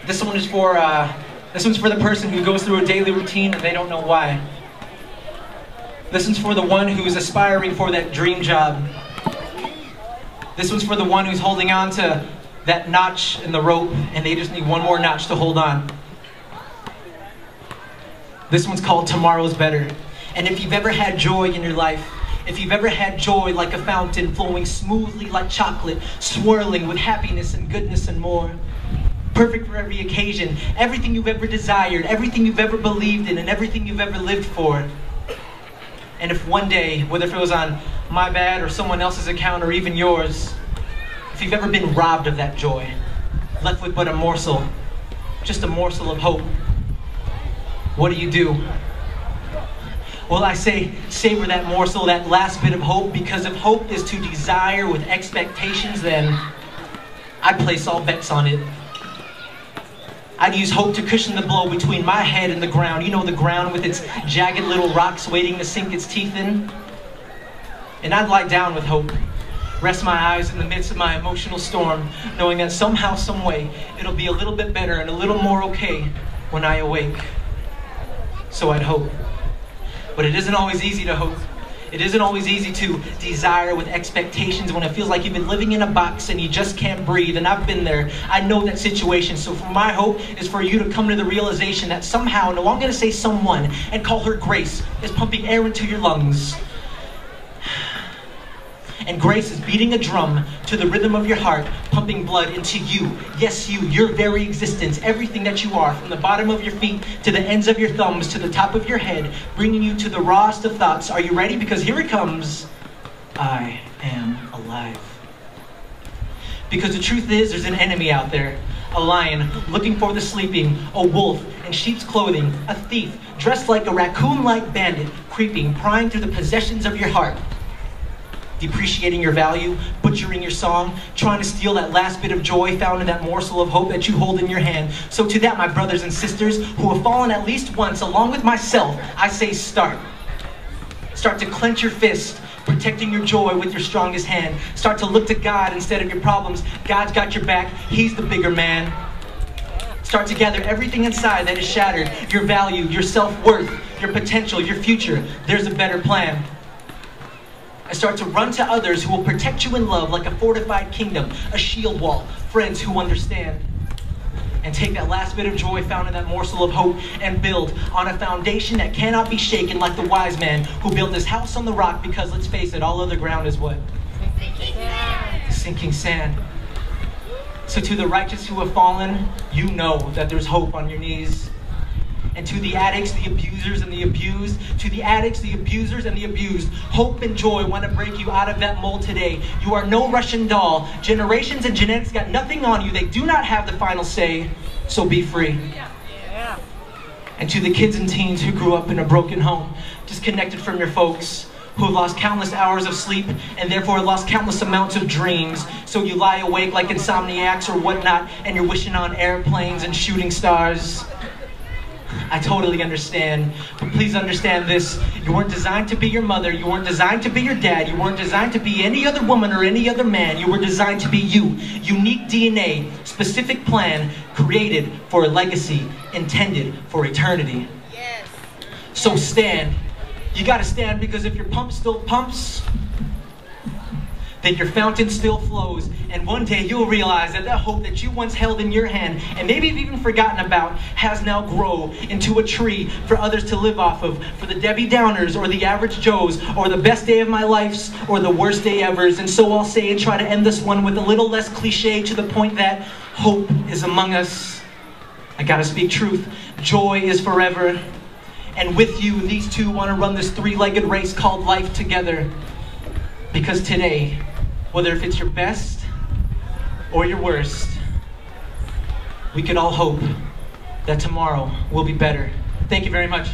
This one is for this one's for the person who goes through a daily routine and they don't know why. This one's for the one who's aspiring for that dream job. This one's for the one who's holding on to that notch in the rope and they just need one more notch to hold on. This one's called Tomorrow's Better. And if you've ever had joy in your life, if you've ever had joy like a fountain flowing smoothly like chocolate, swirling with happiness and goodness and more, perfect for every occasion, everything you've ever desired, everything you've ever believed in, and everything you've ever lived for. And if one day, whether if it was on my bad or someone else's account or even yours, if you've ever been robbed of that joy, left with but a morsel, just a morsel of hope, what do? Well, I say savor that morsel, that last bit of hope, because if hope is to desire with expectations, then I'd place all bets on it. I'd use hope to cushion the blow between my head and the ground. You know, the ground with its jagged little rocks waiting to sink its teeth in. And I'd lie down with hope, rest my eyes in the midst of my emotional storm, knowing that somehow, some way, it'll be a little bit better and a little more okay when I awake. So I'd hope. But it isn't always easy to hope. It isn't always easy to desire with expectations when it feels like you've been living in a box and you just can't breathe. And I've been there. I know that situation. So for my hope is for you to come to the realization that somehow, no, I'm going to say someone and call her Grace, is pumping air into your lungs. And Grace is beating a drum to the rhythm of your heart, pumping blood into you. Yes, you, your very existence, everything that you are, from the bottom of your feet to the ends of your thumbs to the top of your head, bringing you to the rawest of thoughts. Are you ready? Because here it comes. I am alive. Because the truth is, there's an enemy out there. A lion looking for the sleeping, a wolf in sheep's clothing, a thief dressed like a raccoon-like bandit, creeping, prying through the possessions of your heart. Depreciating your value, butchering your song, trying to steal that last bit of joy found in that morsel of hope that you hold in your hand. So to that, my brothers and sisters, who have fallen at least once, along with myself, I say start. Start to clench your fist, protecting your joy with your strongest hand. Start to look to God instead of your problems. God's got your back, He's the bigger man. Start to gather everything inside that is shattered, your value, your self-worth, your potential, your future. There's a better plan. And start to run to others who will protect you in love like a fortified kingdom, a shield wall, friends who understand. And take that last bit of joy found in that morsel of hope and build on a foundation that cannot be shaken like the wise man who built his house on the rock because, let's face it, all other ground is what? Sinking sand. Sinking sand. So to the righteous who have fallen, you know that there's hope on your knees. And to the addicts, the abusers, and the abused, to the addicts, the abusers, and the abused, hope and joy want to break you out of that mold today. You are no Russian doll. Generations and genetics got nothing on you. They do not have the final say, so be free. Yeah. And to the kids and teens who grew up in a broken home, disconnected from your folks, who have lost countless hours of sleep and therefore lost countless amounts of dreams, so you lie awake like insomniacs or whatnot, and you're wishing on airplanes and shooting stars. I totally understand, but please understand this. You weren't designed to be your mother. You weren't designed to be your dad. You weren't designed to be any other woman or any other man. You were designed to be you. Unique DNA, specific plan, created for a legacy, intended for eternity. Yes. So stand. You gotta stand, because if your pump still pumps, then your fountain still flows, and one day you'll realize that that hope that you once held in your hand, and maybe you've even forgotten about, has now grown into a tree for others to live off of, for the Debbie Downers, or the average Joes, or the best day of my life's, or the worst day ever's. And so I'll say and try to end this one with a little less cliche, to the point that hope is among us. I gotta speak truth. Joy is forever. And with you, these two want to run this three-legged race called life together. Because today, whether if it's your best or your worst, we can all hope that tomorrow will be better. Thank you very much.